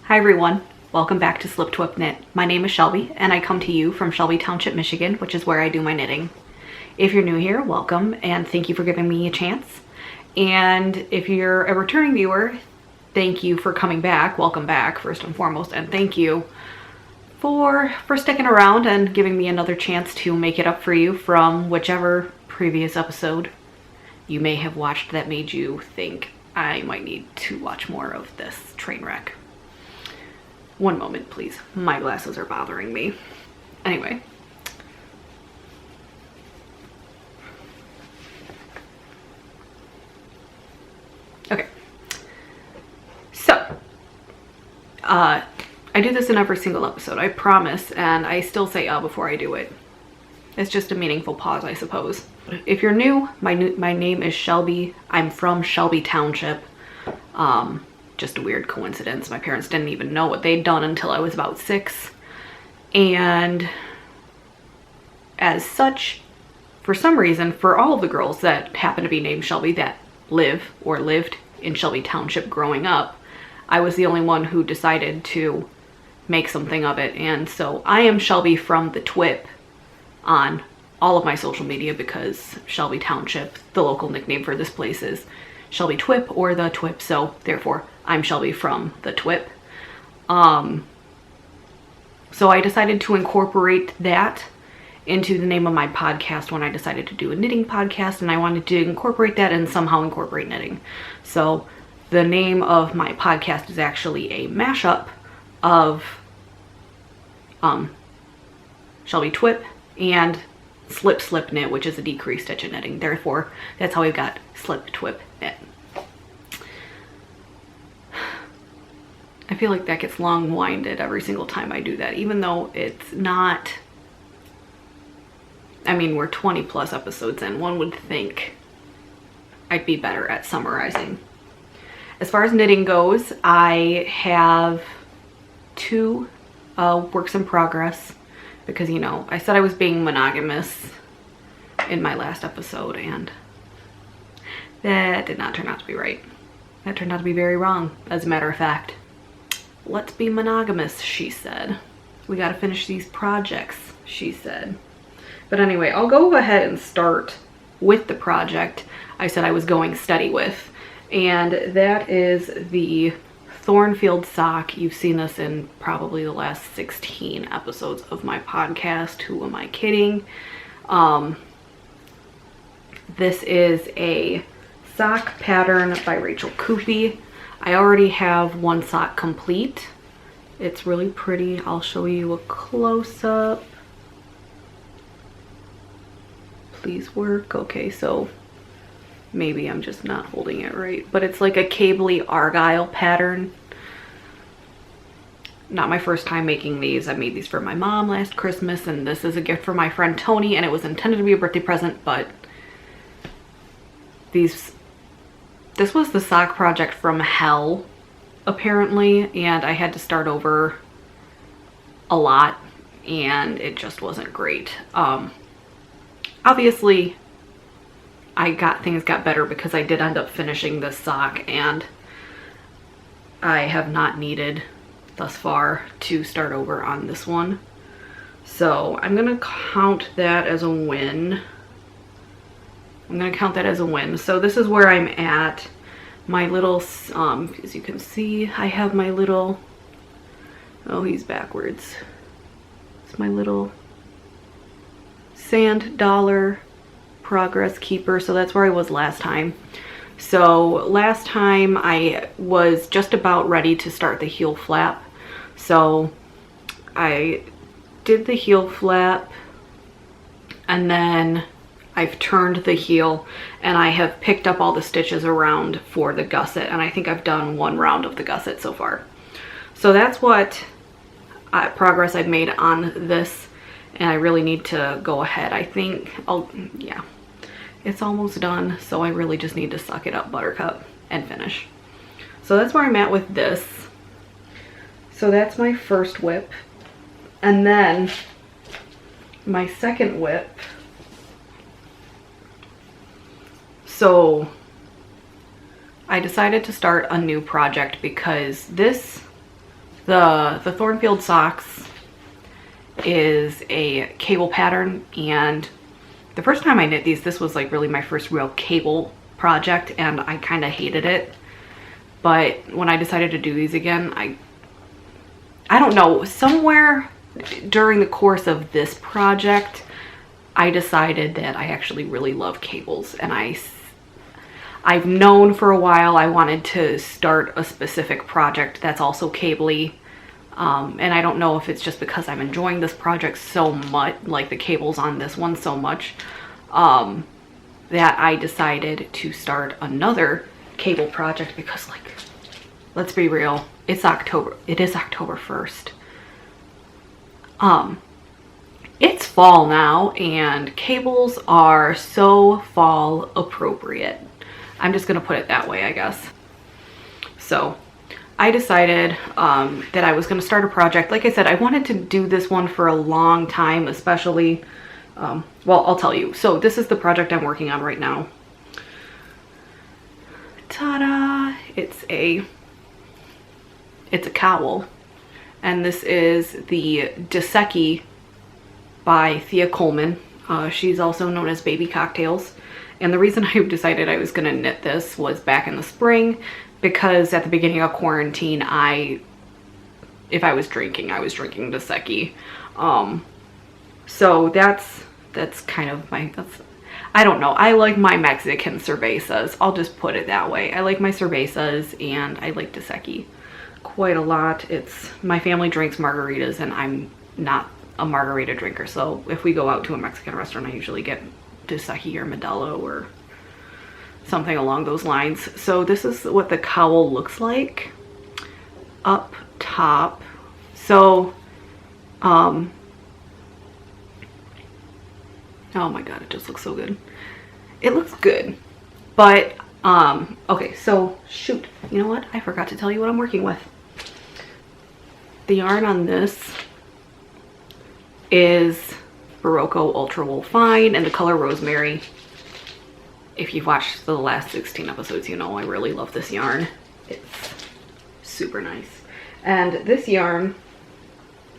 Hi everyone, welcome back to SlipTwpKnit. My name is Shelby and I come to you from Shelby Township, Michigan, which is where I do my knitting. If you're new here, welcome and thank you for giving me a chance. And if you're a returning viewer, thank you for coming back. Welcome back first and foremost, and thank you for sticking around and giving me another chance to make it up for you from whichever previous episode you may have watched that made you think I might need to watch more of this train wreck. One moment, please. My glasses are bothering me. Anyway. Okay. So, I do this in every single episode, I promise, and I still say before I do it. It's just a meaningful pause, I suppose. If you're new, my name is Shelby. I'm from Shelby Township. Just a weird coincidence. My parents didn't even know what they'd done until I was about 6. And as such, for some reason, for all of the girls that happen to be named Shelby that live or lived in Shelby Township growing up, I was the only one who decided to make something of it. And so I am Shelby from the Twipp on all of my social media because Shelby Township, the local nickname for this place, is Shelby Twp or the Twipp, so therefore I'm Shelby from the Twipp. So I decided to incorporate that into the name of my podcast when I decided to do a knitting podcast, and I wanted to incorporate that and somehow incorporate knitting. So the name of my podcast is actually a mashup of Shelby Twp and SlipTwpKnit, which is a decreased stitch in knitting. Therefore, that's how we got SlipTwpKnit. I feel like that gets long-winded every single time I do that, even though it's not. I mean, we're 20 plus episodes in. One would think I'd be better at summarizing. As far as knitting goes, I have 2 works in progress because, you know, I said I was being monogamous in my last episode and that did not turn out to be right. That turned out to be very wrong, as a matter of fact. Let's be monogamous, she said. We gotta finish these projects, she said. But anyway, I'll go ahead and start with the project I said I was going steady with. And that is the Thornfield sock. You've seen this in probably the last 16 episodes of my podcast. Who am I kidding? This is a sock pattern by Rachel Coopy. I already have one sock complete. It's really pretty. I'll show you a close-up. Please work. Okay, so maybe I'm just not holding it right, but it's like a cabley argyle pattern. Not my first time making these. I made these for my mom last Christmas, and this is a gift for my friend Tony, and it was intended to be a birthday present, but this was the sock project from hell, apparently, and I had to start over a lot, and it just wasn't great. Obviously, things got better because I did end up finishing this sock, and I have not needed thus far to start over on this one. So I'm gonna count that as a win. So this is where I'm at. My little, as you can see, I have my little, oh, he's backwards. It's my little sand dollar progress keeper. So that's where I was last time. So last time I was just about ready to start the heel flap. So I did the heel flap and then I've turned the heel and I have picked up all the stitches around for the gusset, and I think I've done 1 round of the gusset so far. So that's what progress I've made on this, and I really need to go ahead. I think yeah, it's almost done, so I really just need to suck it up, buttercup, and finish. So that's where I'm at with this. So that's my first whip, and then my second whip. So I decided to start a new project because this The Thornfield Socks is a cable pattern, and the first time I knit these, this was like really my first real cable project, and I kind of hated it. But when I decided to do these again, I don't know, somewhere during the course of this project, I decided that I actually really love cables, and I've known for a while I wanted to start a specific project that's also cable-y. And I don't know if it's just because I'm enjoying this project so much, like the cables on this one so much, that I decided to start another cable project because, like, let's be real, it's October. It is October 1st. It's fall now, and cables are so fall appropriate. I'm just gonna put it that way, I guess. So I decided that I was going to start a project. Like I said, I wanted to do this one for a long time, especially, well, I'll tell you. So this is the project I'm working on right now. Ta-da! It's a cowl, and this is the Daseki by Thea Colman. She's also known as Baby Cocktails. And the reason I decided I was going to knit this was back in the spring, because at the beginning of quarantine, if I was drinking Daseki. So that's kind of I don't know. I like my Mexican cervezas. I'll just put it that way. I like my cervezas, and I like Daseki quite a lot. My family drinks margaritas, and I'm not a margarita drinker. So if we go out to a Mexican restaurant, I usually get Daseki or Modelo or something along those lines. So this is what the cowl looks like up top. So oh my god, it just looks so good. It looks good, but okay, so shoot, you know what, I forgot to tell you what I'm working with. The yarn on this is Berroco Ultra Wool Fine, and the color Rosemary. If you've watched the last 16 episodes, you know I really love this yarn. It's super nice. And this yarn,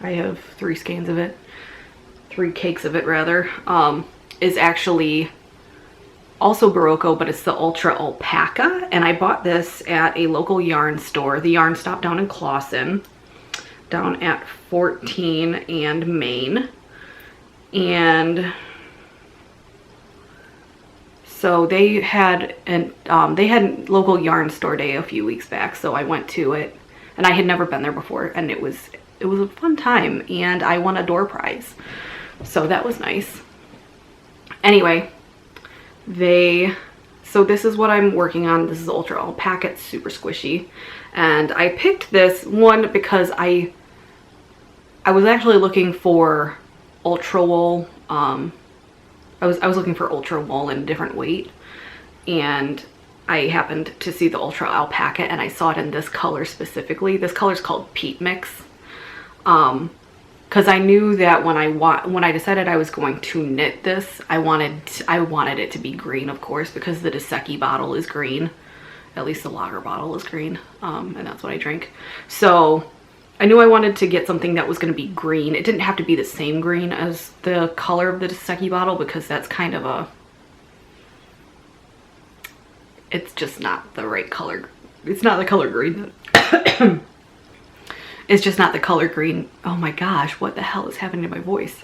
I have 3 skeins of it, 3 cakes of it rather, is actually also Berroco, but it's the Ultra Alpaca. And I bought this at a local yarn store, the Yarn Stop down in Clawson, down at 14 and Main. And so they had local yarn store day a few weeks back, so I went to it, and I had never been there before, and it was a fun time, and I won a door prize, so that was nice. Anyway, so this is what I'm working on. This is Ultra Alpaca. It's super squishy, and I picked this one because I was actually looking for ultra wool. I was looking for ultra wool in a different weight, and I happened to see the Ultra Alpaca, and I saw it in this color specifically. This color is called Peat Mix, because I knew that when I decided I was going to knit this, I wanted it to be green, of course, because the Daseki bottle is green. At least the lager bottle is green, and that's what I drink. So I knew I wanted to get something that was going to be green. It didn't have to be the same green as the color of the Daseki bottle, because that's kind of it's just not the right color. It's not the color green. It's just not the color green. Oh my gosh, what the hell is happening to my voice?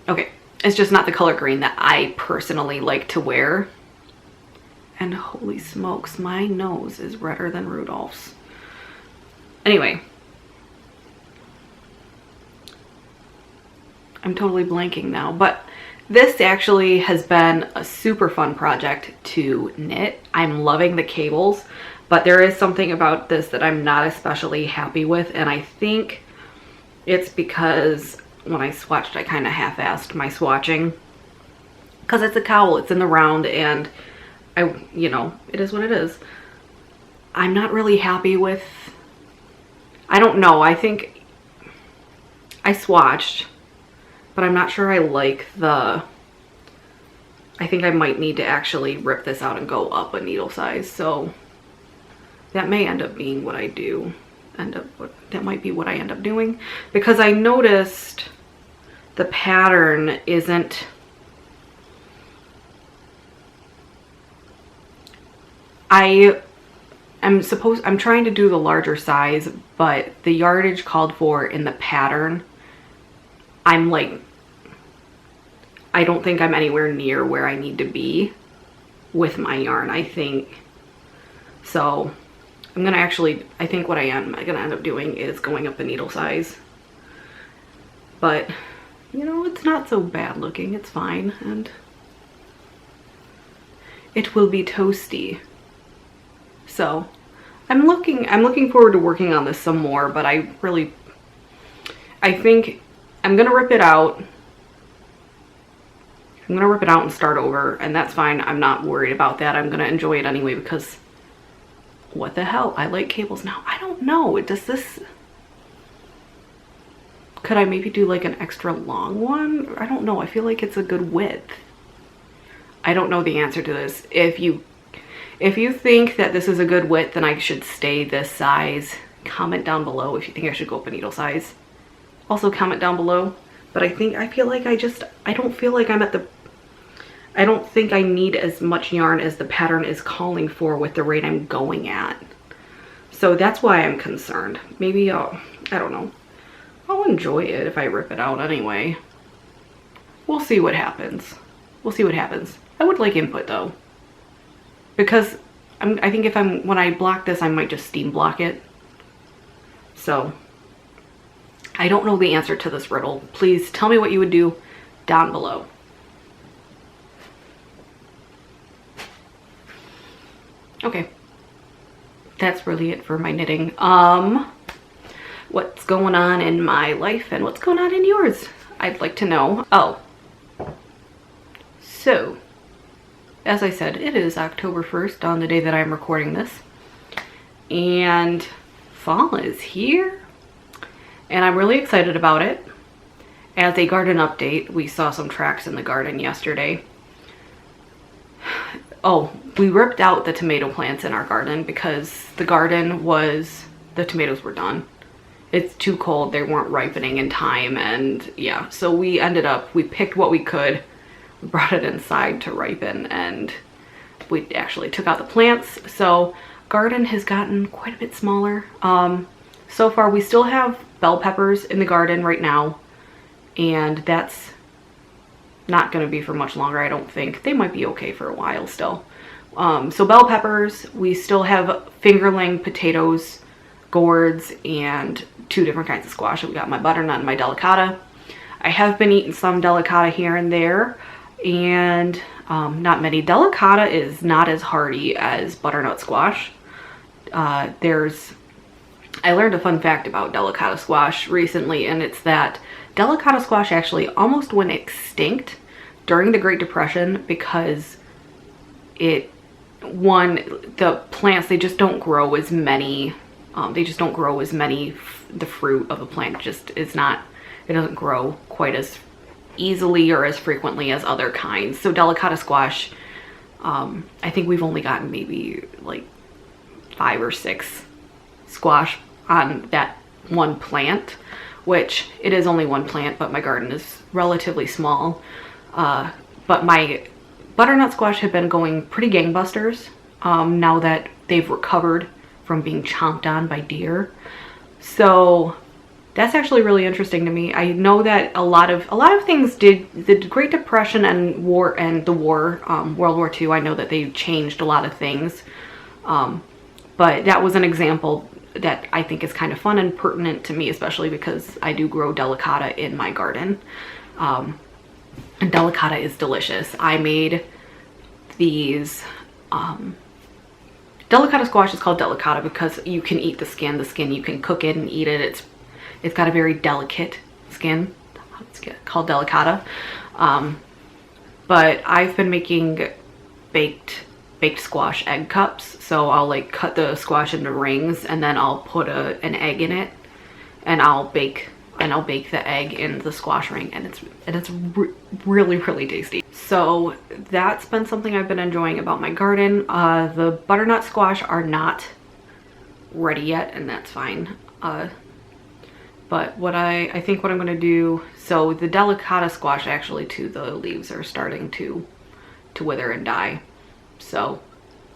Okay, it's just not the color green that I personally like to wear. And holy smokes, my nose is redder than Rudolph's. Anyway, I'm totally blanking now, but this actually has been a super fun project to knit. I'm loving the cables, but there is something about this that I'm not especially happy with, and I think it's because when I swatched, I kind of half-assed my swatching, because it's a cowl, it's in the round, and you know, it is what it is. I'm not really happy with, I don't know, I think I swatched, but I'm not sure I like I think I might need to actually rip this out and go up a needle size, so that may end up being what I do. that might be what I end up doing, because I noticed the pattern isn't, I'm trying to do the larger size, but the yardage called for in the pattern, I'm like, I don't think I'm anywhere near where I need to be with my yarn, I think. So I'm gonna actually, I think what I am gonna end up doing is going up the needle size. But, you know, it's not so bad looking, it's fine, and it will be toasty. So I'm looking forward to working on this some more, but I think I'm gonna rip it out. I'm gonna rip it out and start over, and that's fine. I'm not worried about that. I'm gonna enjoy it anyway, because what the hell? I like cables now. I don't know. Does this... Could I maybe do like an extra long one? I don't know. I feel like it's a good width. I don't know the answer to this. If you think that this is a good width and I should stay this size, comment down below. If you think I should go up a needle size, also comment down below. But I feel like I don't feel like I'm at the, I don't think I need as much yarn as the pattern is calling for with the rate I'm going at. So that's why I'm concerned. Maybe I don't know. I'll enjoy it if I rip it out anyway. We'll see what happens. We'll see what happens. I would like input though, because I think when I block this, I might just steam block it. So I don't know the answer to this riddle. Please tell me what you would do down below. Okay, that's really it for my knitting. What's going on in my life and what's going on in yours? I'd like to know. Oh, so as I said, it is October 1st on the day that I'm recording this, and fall is here, and I'm really excited about it. As a garden update, we saw some tracks in the garden yesterday. Oh, we ripped out the tomato plants in our garden because the tomatoes were done. It's too cold, they weren't ripening in time, and yeah, so we picked what we could, brought it inside to ripen, and we actually took out the plants. So garden has gotten quite a bit smaller. So far we still have bell peppers in the garden right now, and that's not going to be for much longer, I don't think. They might be okay for a while still. So bell peppers, we still have fingerling, potatoes, gourds, and 2 different kinds of squash. We got my butternut and my delicata. I have been eating some delicata here and there, and not many. Delicata is not as hardy as butternut squash. I learned a fun fact about delicata squash recently, and it's that delicata squash actually almost went extinct during the Great Depression because the plants, they just don't grow as many. The fruit of the plant just it doesn't grow quite as easily or as frequently as other kinds. So delicata squash, I think we've only gotten maybe like 5 or 6 squash on that one plant, which it is only one plant, but my garden is relatively small. But my butternut squash have been going pretty gangbusters now that they've recovered from being chomped on by deer. So that's actually really interesting to me. I know that a lot of things did, the Great Depression and World War II, I know that they changed a lot of things. But that was an example that I think is kind of fun and pertinent to me, especially because I do grow delicata in my garden. And delicata is delicious. I made these, delicata squash is called delicata because you can eat the skin. The skin, you can cook it and eat it. It's got a very delicate skin. It's called delicata. But I've been making baked squash egg cups. So I'll like cut the squash into rings, and then I'll put an egg in it, and I'll bake the egg in the squash ring, and it's really, really tasty. So that's been something I've been enjoying about my garden. The butternut squash are not ready yet, and that's fine. But what I think what I'm gonna do, so the delicata squash actually too, the leaves are starting to wither and die. So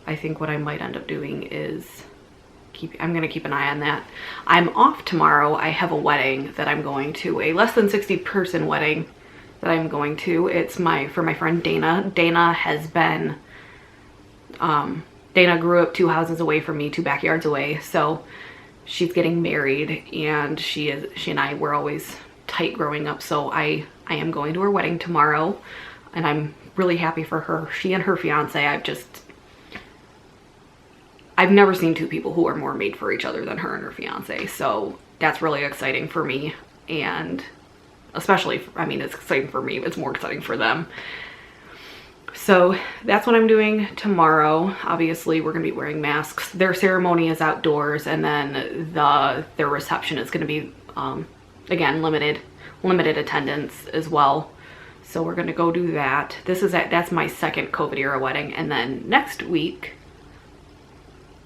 I think what I might end up doing is I'm gonna keep an eye on that. I'm off tomorrow. I have a wedding that I'm going to, a less than 60 person wedding that I'm going to. It's for my friend Dana. Dana has been, Dana grew up 2 houses away from me, 2 backyards away. So she's getting married, and she and I were always tight growing up. So I am going to her wedding tomorrow, and I'm really happy for her. She and her fiance, I've never seen 2 people who are more made for each other than her and her fiance. So that's really exciting for me, and especially, I mean, it's exciting for me, it's more exciting for them. So that's what I'm doing tomorrow. Obviously, we're gonna be wearing masks. Their ceremony is outdoors, and then their reception is gonna be, again, limited attendance as well. So we're gonna go do that. That's my second COVID era wedding, and then next week,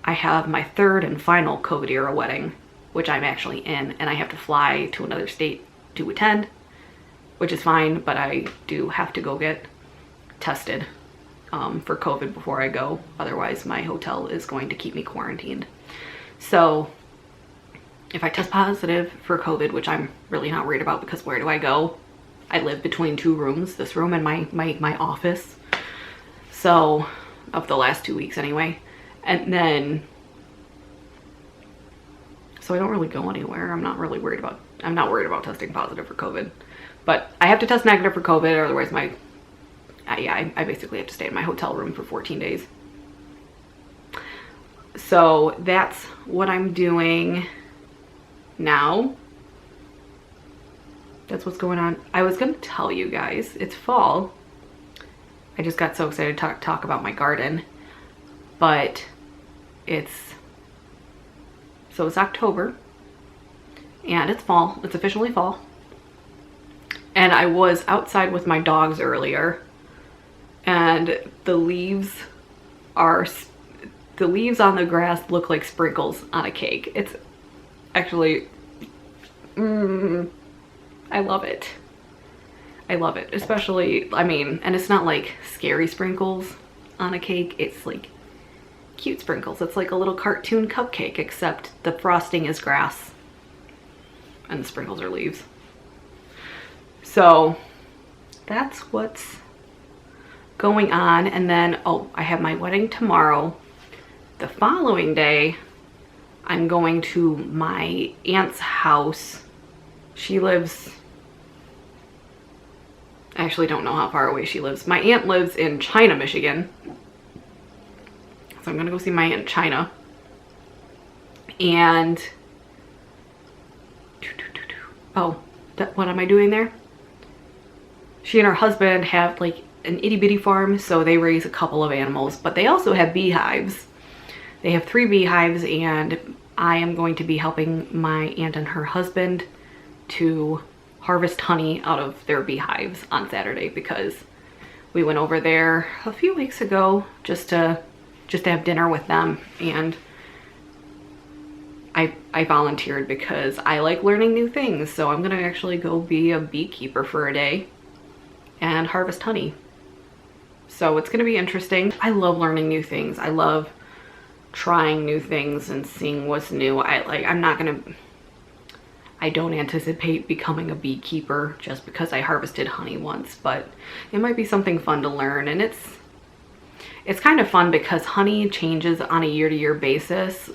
I have my 3rd and final COVID era wedding, which I'm actually in, and I have to fly to another state to attend, which is fine, but I do have to go get tested for COVID before I go. Otherwise, my hotel is going to keep me quarantined. So if I test positive for COVID, which I'm really not worried about, because where do I go? I live between 2 rooms, this room and my office. So, of the last 2 weeks anyway. And then, so I don't really go anywhere. I'm not worried about testing positive for COVID. But I have to test negative for COVID, otherwise I basically have to stay in my hotel room for 14 days. So that's what I'm doing now. That's what's going on. I was gonna tell you guys, it's fall. I just got so excited to talk about my garden. But it's October, and it's fall. It's officially fall. And I was outside with my dogs earlier, and the leaves on the grass look like sprinkles on a cake. It's actually, I love it. I love it, especially, I mean, and it's not like scary sprinkles on a cake. It's like cute sprinkles. It's like a little cartoon cupcake, except the frosting is grass and the sprinkles are leaves. So that's what's going on. And then, oh, I have my wedding tomorrow. The following day, I'm going to my aunt's house. She lives, I actually don't know how far away she lives. My aunt lives in China, Michigan. So I'm gonna go see my aunt in China. And, oh, what am I doing there? She and her husband have like an itty bitty farm, so they raise a couple of animals, but they also have beehives. They have 3 beehives, and I am going to be helping my aunt and her husband to harvest honey out of their beehives on Saturday, because we went over there a few weeks ago just to have dinner with them, and I volunteered because I like learning new things. So I'm gonna actually go be a beekeeper for a day and harvest honey. So it's gonna be interesting. I love learning new things. I love trying new things and seeing what's new. I don't anticipate becoming a beekeeper just because I harvested honey once, but it might be something fun to learn. And it's kind of fun because honey changes on a year-to-year basis.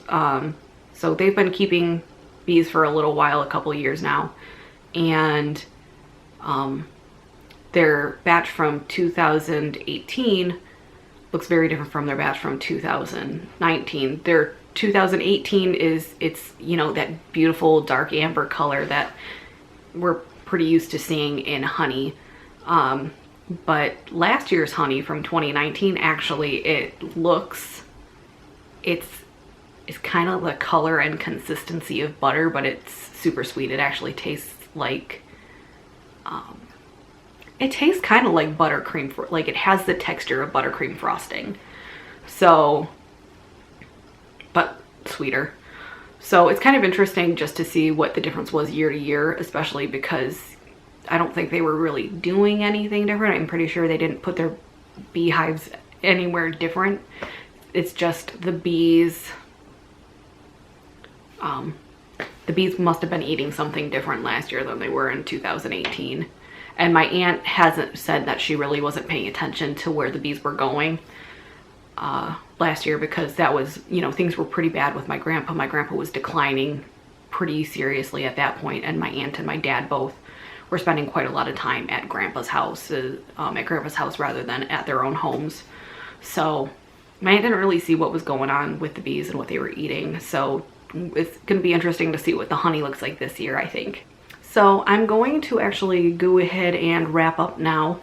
So they've been keeping bees for a little while, a couple years now. And their batch from 2018 looks very different from their batch from 2019. Their 2018 it's you know, that beautiful dark amber color that we're pretty used to seeing in honey. But last year's honey from 2019, actually, it's kind of the color and consistency of butter, but it's super sweet. It actually tastes like, it tastes kind of like buttercream, like it has the texture of buttercream frosting. So, but sweeter. So it's kind of interesting just to see what the difference was year to year, especially because I don't think they were really doing anything different. I'm pretty sure they didn't put their beehives anywhere different. It's just the bees, the bees must have been eating something different last year than they were in 2018. And my aunt hasn't said that she really wasn't paying attention to where the bees were going last year, because that was, you know, things were pretty bad with my grandpa. My grandpa was declining pretty seriously at that point, and my aunt and my dad both were spending quite a lot of time at grandpa's house, rather than at their own homes. So my aunt didn't really see what was going on with the bees and what they were eating. So it's going to be interesting to see what the honey looks like this year, I think. So I'm going to actually go ahead and wrap up now,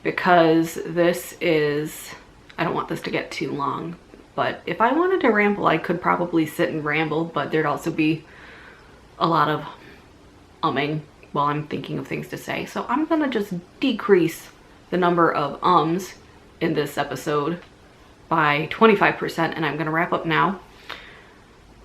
because this is, I don't want this to get too long, but if I wanted to ramble, I could probably sit and ramble, but there'd also be a lot of umming while I'm thinking of things to say. So I'm gonna just decrease the number of ums in this episode by 25%, and I'm gonna wrap up now.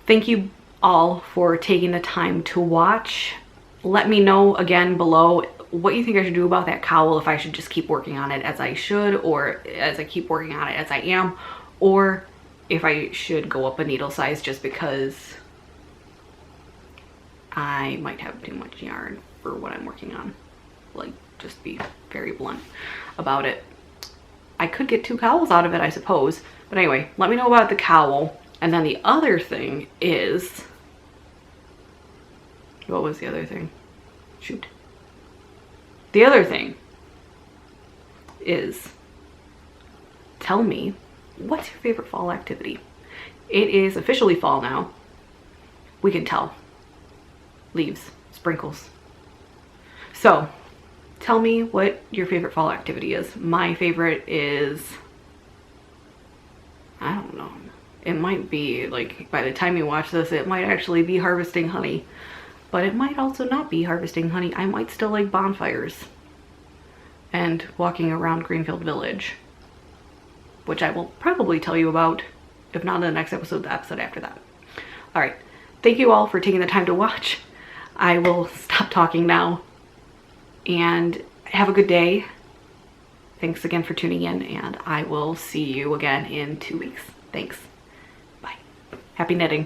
Thank you all for taking the time to watch. Let me know again below what you think I should do about that cowl, if I should just keep working on it as I should, or as I keep working on it as I am, or if I should go up a needle size just because I might have too much yarn for what I'm working on. Like, just be very blunt about it. I could get 2 cowls out of it, I suppose. But anyway, let me know about the cowl. And then the other thing is, what was the other thing? Shoot. The other thing is, tell me, what's your favorite fall activity? It is officially fall now. We can tell. Leaves, sprinkles. So, tell me what your favorite fall activity is. My favorite is, I don't know. It might be, like, by the time you watch this, it might actually be harvesting honey. But it might also not be harvesting honey. I might still like bonfires and walking around Greenfield Village, which I will probably tell you about, if not in the next episode, the episode after that. All right. Thank you all for taking the time to watch. I will stop talking now, and have a good day. Thanks again for tuning in, and I will see you again in 2 weeks. Thanks. Bye. Happy knitting.